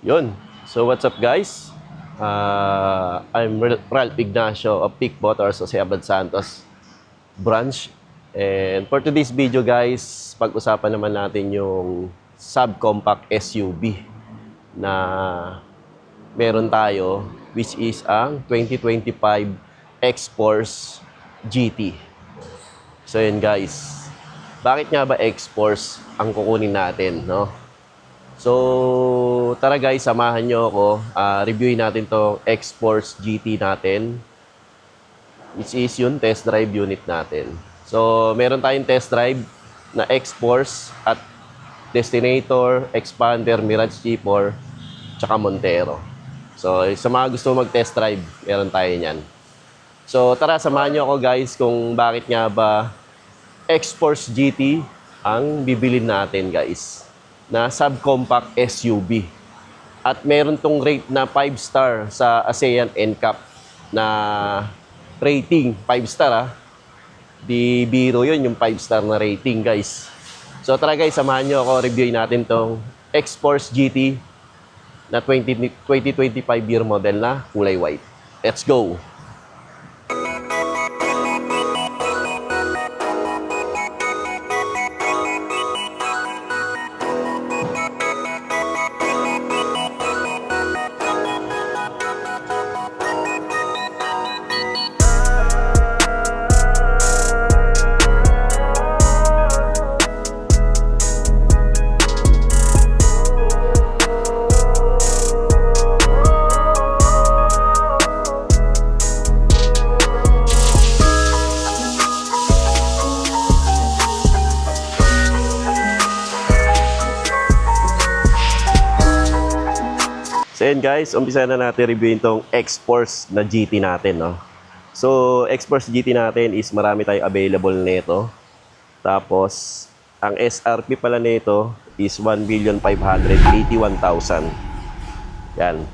Yun. So what's up guys? I'm Ralph Ignacio of Peak Motors Jose Abad Santos branch. And for today's video guys, pag-usapan naman natin yung subcompact SUV na meron tayo, which is ang 2025 X-Force GT. So yun guys, bakit nga ba X-Force ang kukunin natin, no? So, tara guys, samahan nyo ako. Reviewin natin to X-Force GT natin, which is yung test drive unit natin. So, meron tayong test drive na X-Force at Destinator, Expander, Mirage G4, tsaka Montero. So, sa mga gusto mag-test drive, meron tayo niyan. So, tara, samahan nyo ako guys kung bakit nga ba X-Force GT ang bibilin natin guys na subcompact SUV. At meron tong rate na 5-star sa ASEAN NCAP na rating. 5-star Di biro yun yung 5-star na rating guys. So tara guys, samahan nyo ako, reviewin natin tong X-Force GT na 2025 year model na kulay white. Let's go! So yun guys, umpisa na natin reviewin tong X-Force na GT natin, no? So, X-Force GT natin is marami tayong available nito. Tapos, ang SRP pala nito is 1,581,000. Yan.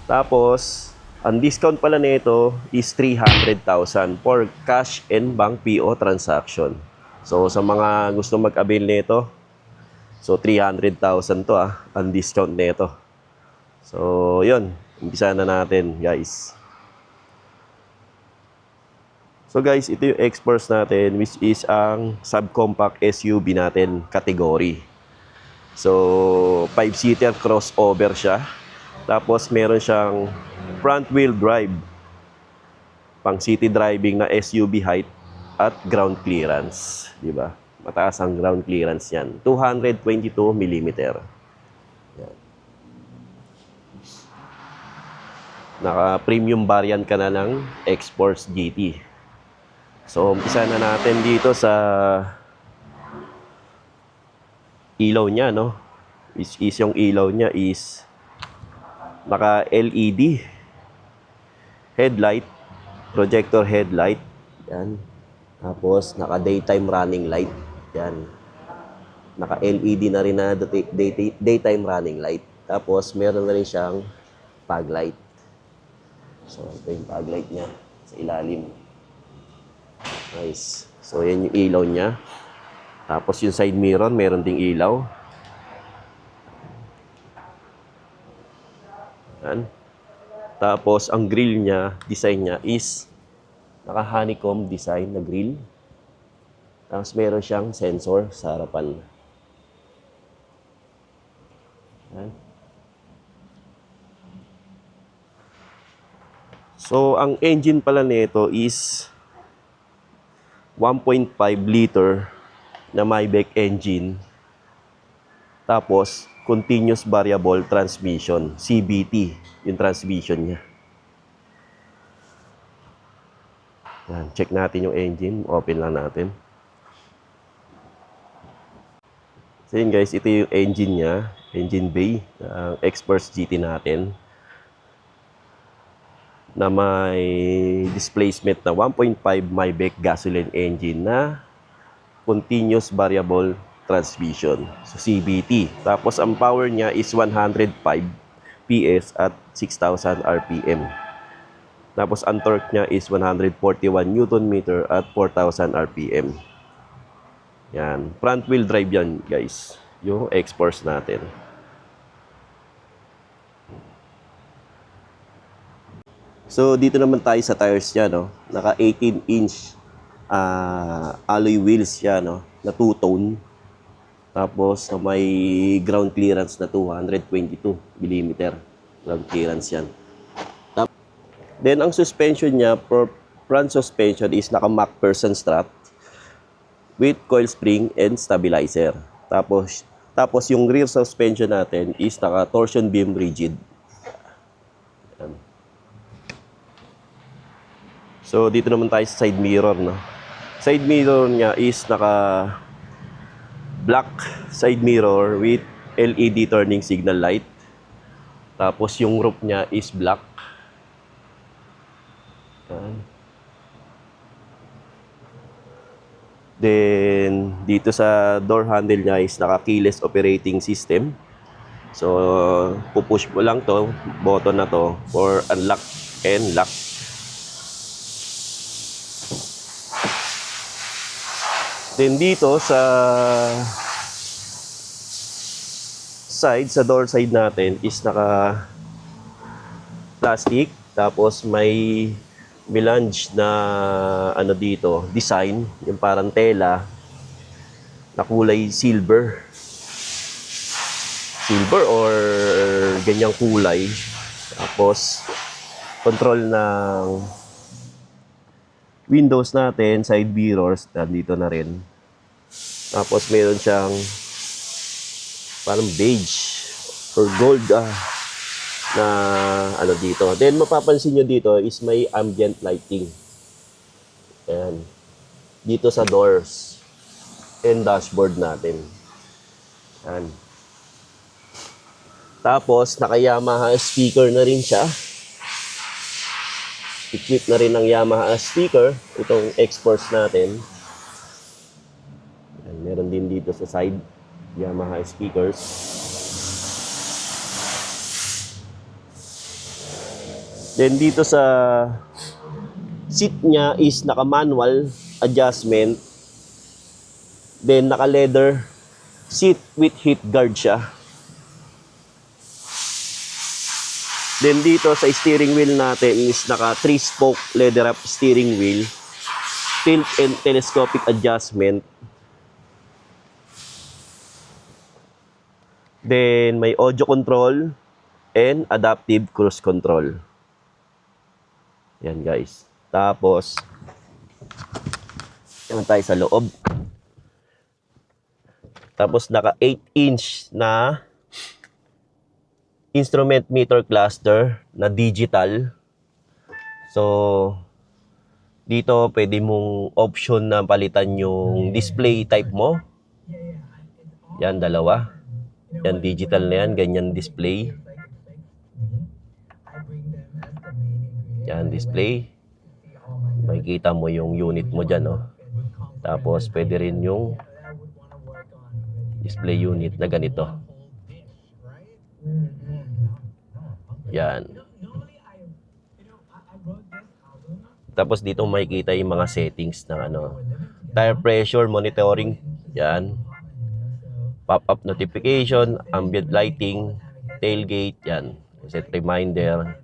Tapos, ang discount pala nito is 300,000 for cash and bank PO transaction. So, sa mga gusto mag-avail nito, so 300,000 to ang discount nito. So, yun. Umpisa na natin, guys. So, guys, ito yung X-Force natin, which is ang subcompact SUV natin category. So, 5-seater crossover siya. Tapos, meron siyang front-wheel drive. Pang city driving na SUV height at ground clearance. Diba? Mataas ang ground clearance yan. 222 mm. Naka-premium variant ka na ng X-Force GT. So, umpisa na natin dito sa ilaw niya, no? Which is yung ilaw niya is naka-LED headlight, projector headlight. Yan. Tapos, naka-daytime running light. Yan. Naka-LED na rin na daytime running light. Tapos, meron na rin siyang fog light. So, ito yung fog light niya sa ilalim. Nice. So, yan yung ilaw niya. Tapos, yung side mirror, meron ding ilaw. Yan. Tapos, ang grill niya, design niya is naka-honeycomb design na grill. Tapos, meron siyang sensor sa harapan. Yan. So, ang engine pala nito is 1.5 liter na Maybach engine. Tapos, continuous variable transmission, CVT, yung transmission niya. Yan, check natin yung engine. Open lang natin. So, yun guys, ito yung engine niya. Engine bay, ang X-Force GT natin, na may displacement na 1.5 Maybach gasoline engine na continuous variable transmission. So, CVT. Tapos, ang power niya is 105 PS at 6,000 RPM. Tapos, ang torque niya is 141 Nm at 4,000 RPM. Yan. Front wheel drive yan, guys. Yung X-Force natin. So, dito naman tayo sa tires niya, no? Naka 18-inch alloy wheels siya, no? Na two-tone. Tapos, may ground clearance na 222 mm. Ground clearance yan. Then, ang suspension niya, front suspension is naka MacPherson strap with coil spring and stabilizer. Tapos yung rear suspension natin is naka torsion beam rigid. Yan. So, dito naman tayo sa side mirror, no? Side mirror niya is naka black side mirror with LED turning signal light. Tapos yung roof niya is black. Yan. Then, dito sa door handle niya is naka keyless operating system. So, pupush mo lang to, button na to for unlock and lock. Then dito sa door side natin is naka plastic, tapos may melange na ano dito, design, yung parang tela na kulay silver or ganyang kulay. Tapos control ng windows natin, side mirrors, nandito na rin. Tapos meron siyang parang beige or gold na ano dito. Then mapapansin nyo dito is may ambient lighting. Ayan. Dito sa doors and dashboard natin. Ayan. Tapos naka Yamaha speaker na rin siya. Equip na rin ng Yamaha speaker itong X-Force natin. Ayan. Meron din dito sa side Yamaha speakers. Then dito sa seat niya is naka manual adjustment. Then naka leather seat with heat guard siya. Then dito sa steering wheel natin is naka 3-spoke leather wrap steering wheel, tilt and telescopic adjustment. Then may audio control and adaptive cruise control. Yan guys. Tapos yan tayo sa loob. Tapos naka 8-inch na instrument meter cluster na digital. So dito pwede mong option na palitan yung display type mo. Yan, dalawa. Yan, digital na yan, ganyan display. Yan, display. Makikita mo yung unit mo dyan, no? Tapos pwede rin yung display unit na ganito. Yan. Tapos dito makikita yung mga settings ng ano, tire pressure monitoring. Yan. Pop-up notification, ambient lighting, tailgate, yan. Set reminder.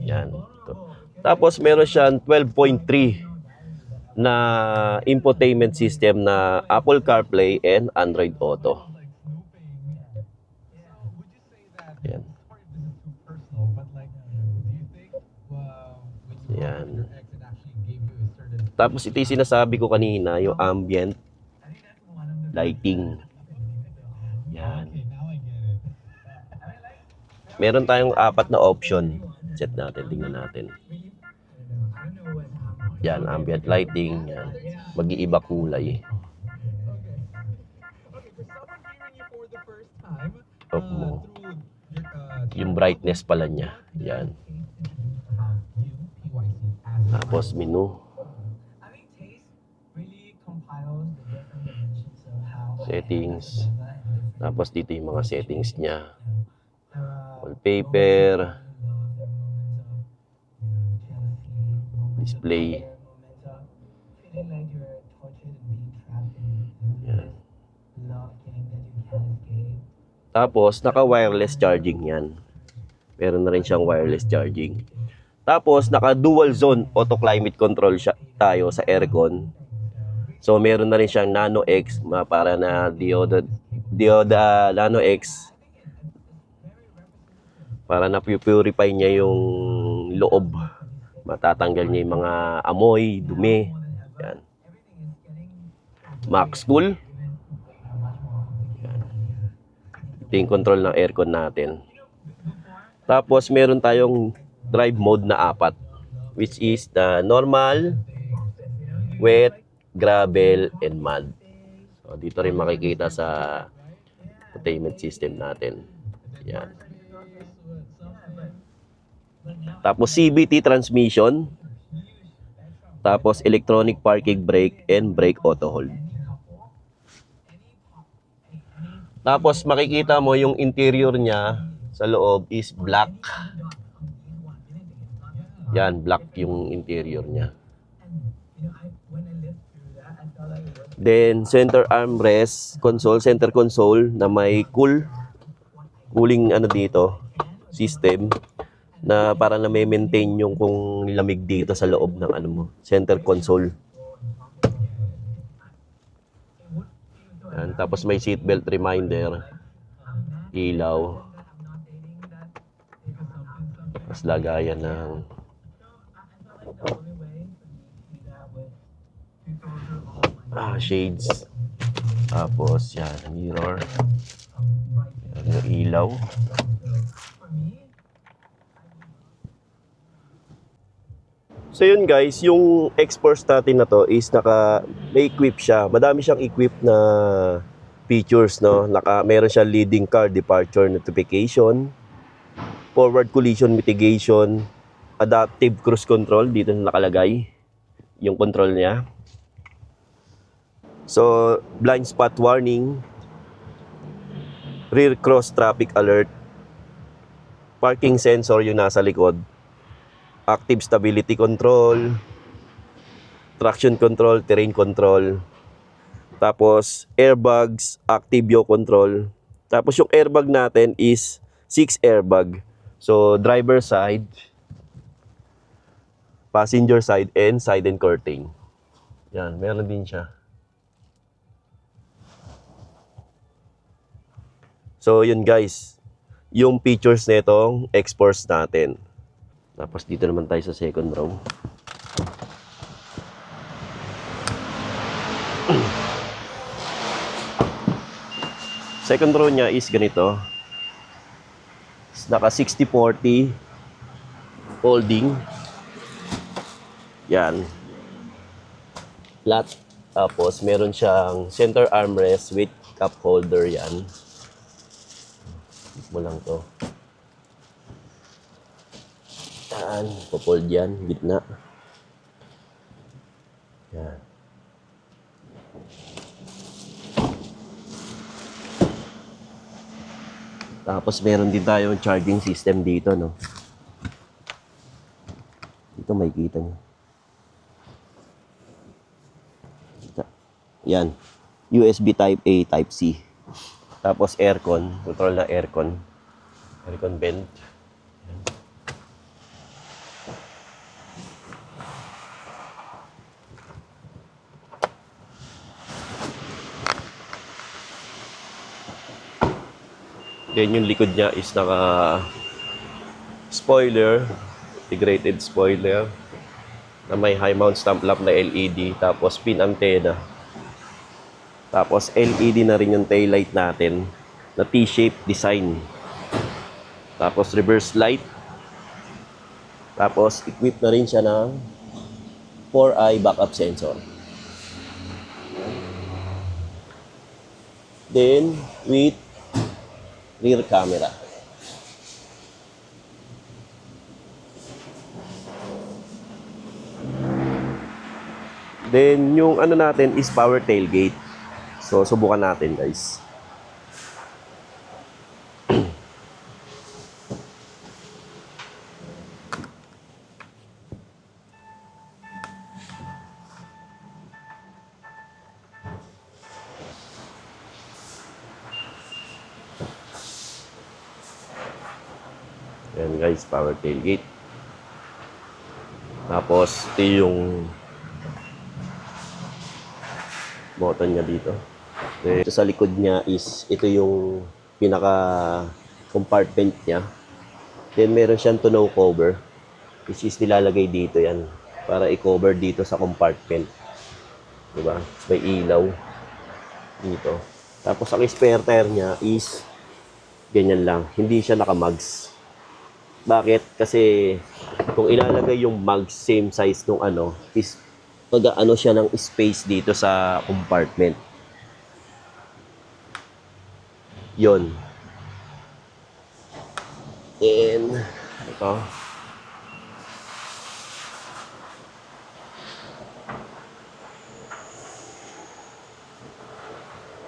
Yan. Tapos meron siyang 12.3 na infotainment system na Apple CarPlay and Android Auto. Yan. Yan. Tapos ito yung sinasabi ko kanina, yung ambient lighting. Yan. Meron tayong 4 na option. Set natin, tingnan natin. Yan, ambient lighting. Yan. Mag-iiba kulay. Off mo. Yung brightness pala niya. Yan. Tapos menu. Settings. Tapos dito yung mga settings niya. Wallpaper. Display. Yan. Tapos naka wireless charging yan. Meron na rin siyang wireless charging. Tapos naka dual zone auto climate control siya tayo sa aircon. So meron na rin siyang Nano X para na Dioda Nano X para na purify niya yung loob. Matatanggal niya yung mga amoy, dumi. Yan. Max Cool. Yan. Ito yung control ng aircon natin. Tapos meron tayong drive mode na 4, which is the normal, wet, gravel, and mud. So, dito rin makikita sa entertainment system natin. Yan. Tapos CVT transmission. Tapos electronic parking brake and brake auto hold. Tapos makikita mo yung interior niya sa loob is black. Yan, black yung interior niya. Then center armrest, center console na may cooling dito system na para na may maintain yung kung lamig dito sa loob ng center console. Yan, tapos may seatbelt reminder, ilaw, tapos lagayan ng shades, tapos yan, mirror, yan, yung ilaw. So yun guys, yung X-Force natin na to is may equip siya. Madami siyang equip na features, no. Meron siyang leading car departure notification, forward collision mitigation, adaptive cruise control, dito na nakalagay yung control niya. So, blind spot warning, rear cross traffic alert, parking sensor yung nasa likod, active stability control, traction control, terrain control, tapos airbags, active yaw control. Tapos yung airbag natin is 6 airbag. So, driver side, passenger side, and side and curtain. Yan, meron din siya. So, yun guys, yung features nitong X-Force natin. Tapos dito naman tayo sa second row. Second row niya is ganito. Naka 60-40 folding. Yan. Flat. Tapos meron siyang center armrest with cup holder yan. Mo lang to. Yan, popold yan, gitna. Yan. Tapos meron din tayong charging system dito, no. Dito may kita nyo. Yan. USB Type A, Type C. Tapos aircon, control na aircon. Aircon vent. Yan. Then yung likod niya is naka spoiler, integrated spoiler na may high mount stump lamp na LED, tapos pin antenna. Tapos LED na rin yung taillight natin na T-shape design. Tapos reverse light. Tapos equip na rin siya ng 4-eye backup sensor. Then with rear camera. Then yung natin is power tailgate. So, subukan natin guys. Yan guys, power tailgate. Tapos, ito yung button niya dito. Then, ito sa likod niya is, ito yung pinaka compartment niya. Then, meron siyang tonneau cover, which is nilalagay dito yan para i-cover dito sa compartment. Diba? May ilaw dito. Tapos, ang spare tire niya is ganyan lang. Hindi siya naka-mugs. Bakit? Kasi kung ilalagay yung mugs same size nung ano, is mag-ano siya ng space dito sa compartment. Yon. And ito.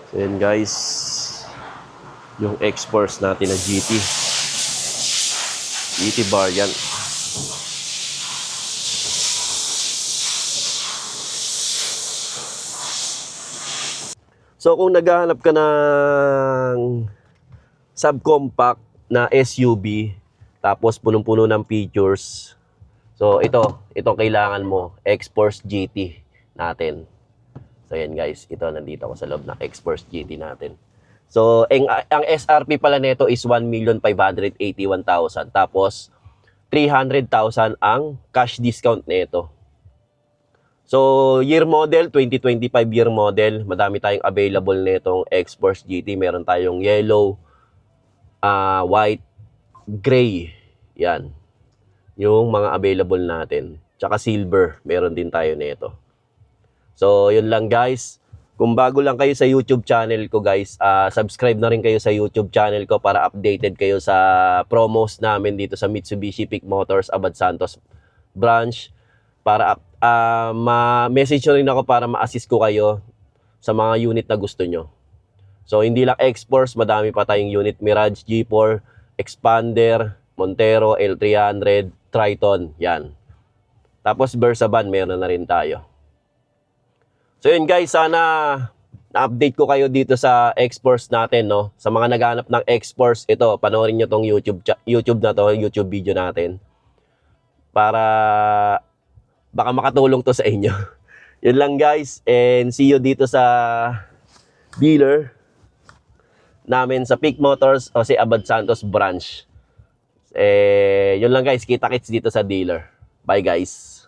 So yan guys, yung X-Force natin na GT variant. So kung naghahanap ka ng subcompact na SUV tapos punong-puno ng features, so itong kailangan mo, X-Force GT natin. So yan guys, ito nandito ako sa loob ng X-Force GT natin. So ang SRP pala nito is 1,581,000, tapos 300,000 ang cash discount nito. So year model, 2025 year model, madami tayong available nitong X-Force GT. Meron tayong yellow, white, gray. Yan. Yung mga available natin. Tsaka silver, meron din tayo nito. So, yun lang guys. Kung bago lang kayo sa YouTube channel ko guys, subscribe na rin kayo sa YouTube channel ko para updated kayo sa promos namin dito sa Mitsubishi Peak Motors Abad Santos branch. Para ma-message nyo rin ako para ma-assist ko kayo sa mga unit na gusto nyo. So, hindi lang X-Force, madami pa tayong unit. Mirage, G4, Expander, Montero, L300, Triton, yan. Tapos Versa van, meron na rin tayo. So yun guys, sana na-update ko kayo dito sa X-Force natin, no? Sa mga naghahanap ng X-Force, ito, panoorin nyo tong YouTube na to, YouTube video natin. Para baka makatulong to sa inyo. Yun lang guys, and see you dito sa dealer namin sa Peak Motors o si Abad Santos branch. Yun lang guys, kita-kits dito sa dealer. Bye guys.